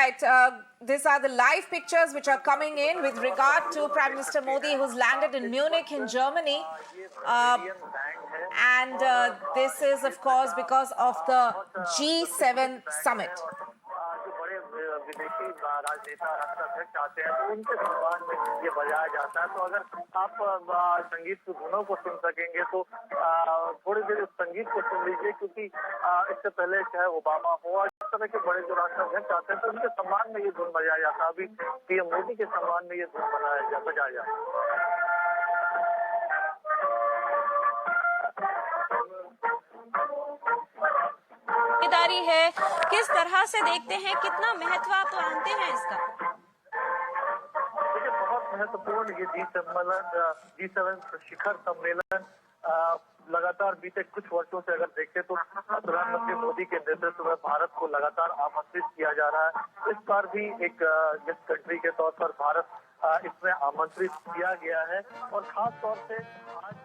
Right. These are the live pictures which are coming in with regard to Prime Minister Modi, who's landed in Munich in Germany. This is, of course, because of the G7 summit. जो बड़े विदेशी राजनेता राष्ट्राध्यक्ष आते हैं तो उनके सम्मान में ये बजाया जाता है। तो अगर आप संगीत की धुनों को सुन सकेंगे तो थोड़ी देर उस संगीत को सुन लीजिए, क्योंकि इससे पहले चाहे ओबामा हो और इस तरह के बड़े जो राष्ट्राध्यक्ष आते हैं तो उनके सम्मान में ये धुन बजाया जाता है। अभी पीएम मोदी के सम्मान में ये धुन बजाया जाता है। है किस तरह से देखते हैं, कितना महत्व आप मानते हैं इसका? देखिए, बहुत महत्वपूर्ण ये G7 शिखर सम्मेलन लगातार बीते कुछ वर्षों से अगर देखें तो प्रधानमंत्री मोदी के नेतृत्व में भारत को लगातार आमंत्रित किया जा रहा है। इस बार भी एक गेस्ट कंट्री के तौर पर भारत इसमें आमंत्रित किया गया है और खास तौर से आज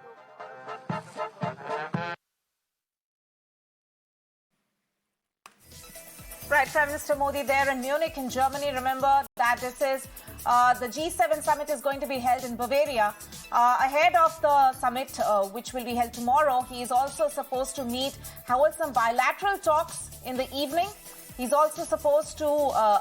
Right, Prime Minister Modi there in Munich in Germany. Remember that this is the G7 summit is going to be held in Bavaria. Ahead of the summit, which will be held tomorrow, he is also supposed to hold some bilateral talks in the evening. He's also supposed to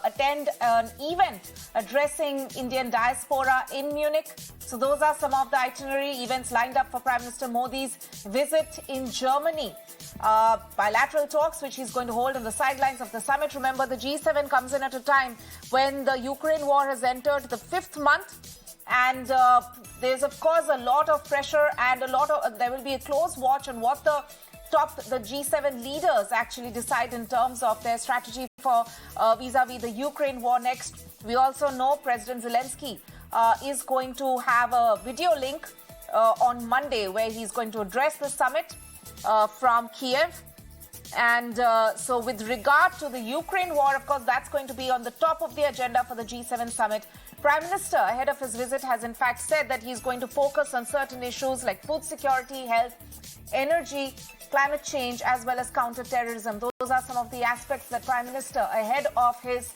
attend an event addressing Indian diaspora in Munich. So those are some of the itinerary events lined up for Prime Minister Modi's visit in Germany. Bilateral talks which he's going to hold on the sidelines of the summit. Remember, the G7 comes in at a time when the Ukraine war has entered the 5th month, and there's of course a lot of pressure and there will be a close watch on what the G7 leaders actually decide in terms of their strategy for vis-a-vis the Ukraine war next. We also know President Zelensky is going to have a video link on Monday where he's going to address the summit from Kiev. And so with regard to the Ukraine war, of course, that's going to be on the top of the agenda for the G7 summit. Prime Minister, ahead of his visit, has in fact said that he's going to focus on certain issues like food security, health, energy, climate change, as well as counterterrorism. Those are some of the aspects that Prime Minister, ahead of his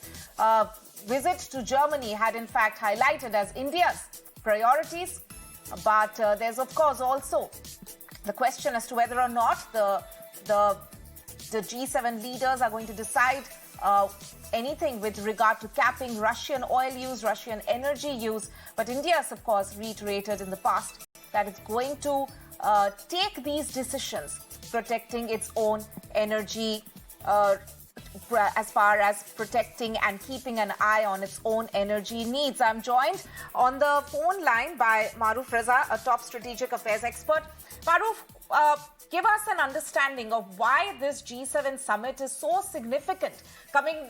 visit to Germany, had in fact highlighted as India's priorities. But there's, of course, also the question as to whether or not the G7 leaders are going to decide anything with regard to capping Russian oil use, Russian energy use. But India has, of course, reiterated in the past that it's going to take these decisions protecting its own energy as far as protecting and keeping an eye on its own energy needs. I'm joined on the phone line by Maruf Raza, a top strategic affairs expert. Maruf, give us an understanding of why this G7 summit is so significant, coming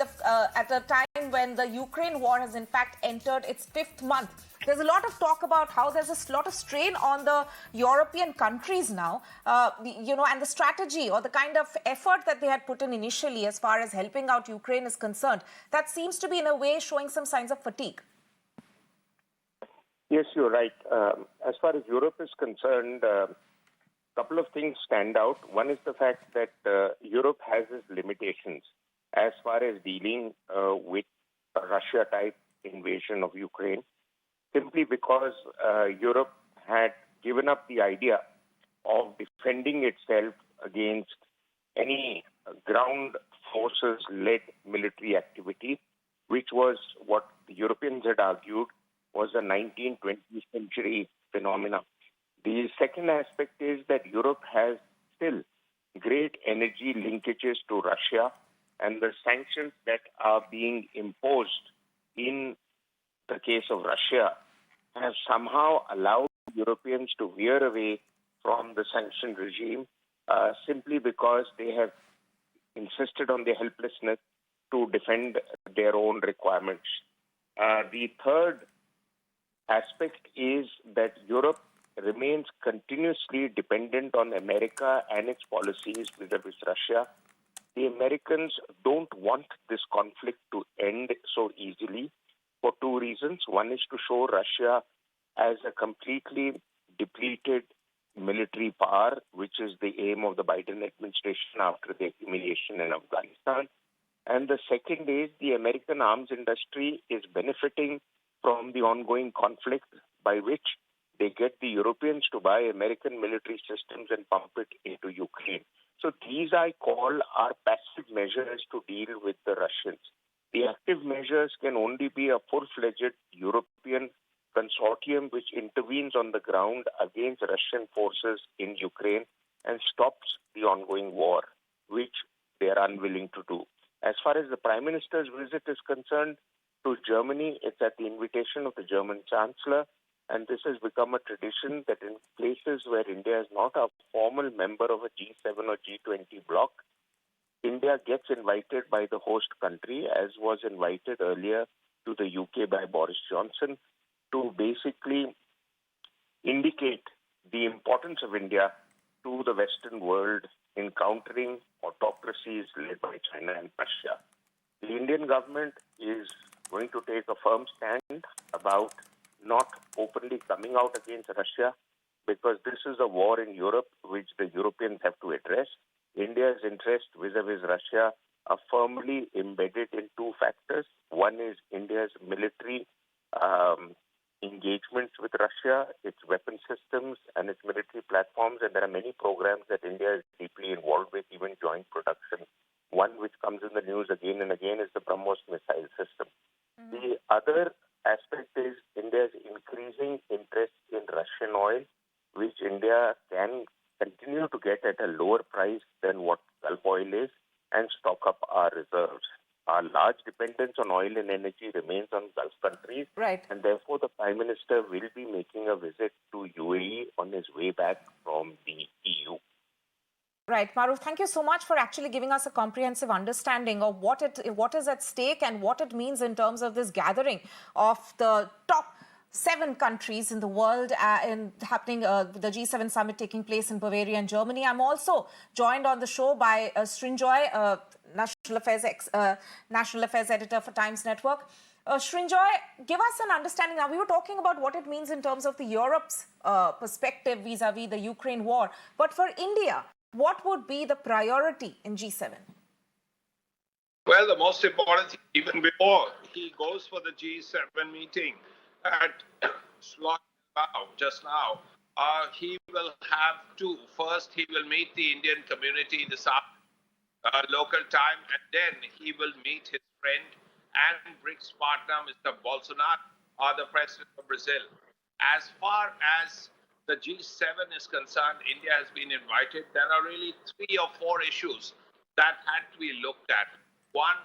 at a time when the Ukraine war has in fact entered its 5th month. There's a lot of talk about how there's a lot of strain on the European countries now, and the strategy or the kind of effort that they had put in initially as far as helping out Ukraine is concerned. That seems to be in a way showing some signs of fatigue. Yes, you're right. As far as Europe is concerned, couple of things stand out. One is the fact that Europe has its limitations as far as dealing with a Russia-type invasion of Ukraine, simply because Europe had given up the idea of defending itself against any ground forces-led military activity, which was what the Europeans had argued was a 19th, 20th century phenomenon. The second aspect is that Europe has still great energy linkages to Russia, and the sanctions that are being imposed in the case of Russia have somehow allowed Europeans to veer away from the sanction regime simply because they have insisted on their helplessness to defend their own requirements. The third aspect is that Europe remains continuously dependent on America and its policies vis-a-vis Russia. The Americans don't want this conflict to end so easily for two reasons. One is to show Russia as a completely depleted military power, which is the aim of the Biden administration after the humiliation in Afghanistan. And the second is the American arms industry is benefiting from the ongoing conflict by which they get the Europeans to buy American military systems and pump it into Ukraine. So these I call are passive measures to deal with the Russians. The active measures can only be a full-fledged European consortium which intervenes on the ground against Russian forces in Ukraine and stops the ongoing war, which they are unwilling to do. As far as the Prime Minister's visit is concerned to Germany, it's at the invitation of the German Chancellor, and this has become a tradition that in places where India is not a formal member of a G7 or G20 bloc, India gets invited by the host country, as was invited earlier to the UK by Boris Johnson, to basically indicate the importance of India to the Western world in countering autocracies led by China and Russia. The Indian government is going to take a firm stand about not openly coming out against Russia, because this is a war in Europe which the Europeans have to address. India's interest vis-a-vis Russia are firmly embedded in two factors. One is India's military engagements with Russia, its weapon systems and its military platforms, and there are many programs that India is deeply involved with, even joint production. One which comes in the news again and again is the BrahMos missile system. The other aspect is India's increasing interest in Russian oil, which India can continue to get at a lower price than what Gulf oil is and stock up our reserves. Our large dependence on oil and energy remains on Gulf countries, Right. and therefore the Prime Minister will be making a visit to UAE on his way back from the EU. Right, Maruf, thank you so much for actually giving us a comprehensive understanding of what is at stake and what it means in terms of this gathering of the top 7 countries in the world the G7 summit taking place in Bavaria and Germany. I'm also joined on the show by Srinjoy, National Affairs Editor for Times Network. Srinjoy, give us an understanding. Now, we were talking about what it means in terms of the Europe's perspective vis-a-vis the Ukraine war. But for India, what would be the priority in G7? Well, the most important thing, even before he goes for the G7 meeting at just now, he will have to. First, he will meet the Indian community this local time, and then he will meet his friend and BRICS partner, Mr. Bolsonaro, the president of Brazil. As far as the G7 is concerned, India has been invited. There are really 3 or 4 issues that had to be looked at. One,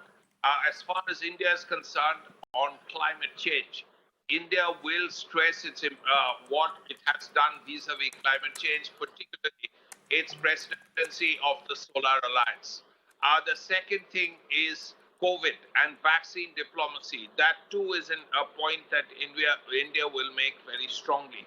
as far as India is concerned on climate change, India will stress what it has done vis-a-vis climate change, particularly its presidency of the Solar Alliance. The second thing is COVID and vaccine diplomacy. That too is a point that India will make very strongly.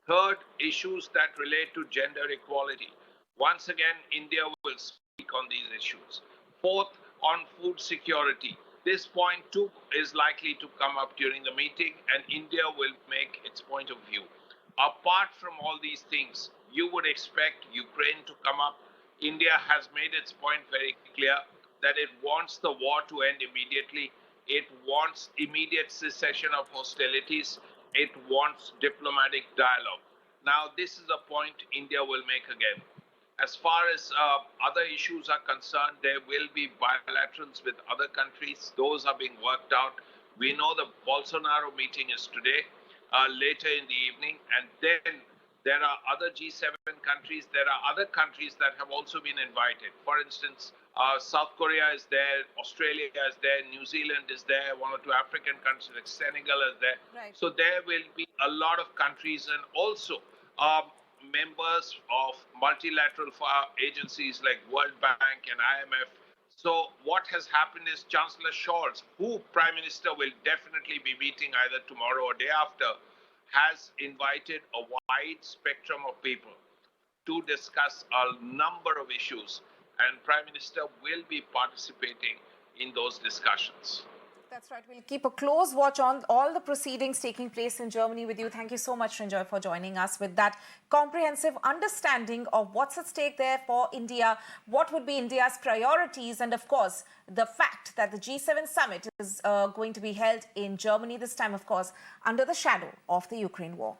Third, issues that relate to gender equality. Once again, India will speak on these issues. Fourth, on food security. This point too is likely to come up during the meeting, and India will make its point of view. Apart from all these things, you would expect Ukraine to come up. India has made its point very clear that it wants the war to end immediately. It wants immediate cessation of hostilities. It wants diplomatic dialogue. Now, this is a point India will make again. As far as other issues are concerned, there will be bilaterals with other countries. Those are being worked out. We know the Bolsonaro meeting is today, later in the evening, and then there are other G7 countries. There are other countries that have also been invited. For instance, South Korea is there, Australia is there, New Zealand is there, 1 or 2 African countries like Senegal is there. Right. So there will be a lot of countries, and also members of multilateral agencies like World Bank and IMF. So what has happened is Chancellor Scholz, who Prime Minister will definitely be meeting either tomorrow or day after, has invited a wide spectrum of people to discuss a number of issues, and Prime Minister will be participating in those discussions. That's right. We'll keep a close watch on all the proceedings taking place in Germany with you. Thank you so much, Ranjoy, for joining us with that comprehensive understanding of what's at stake there for India, what would be India's priorities, and of course, the fact that the G7 summit is going to be held in Germany this time, of course, under the shadow of the Ukraine war.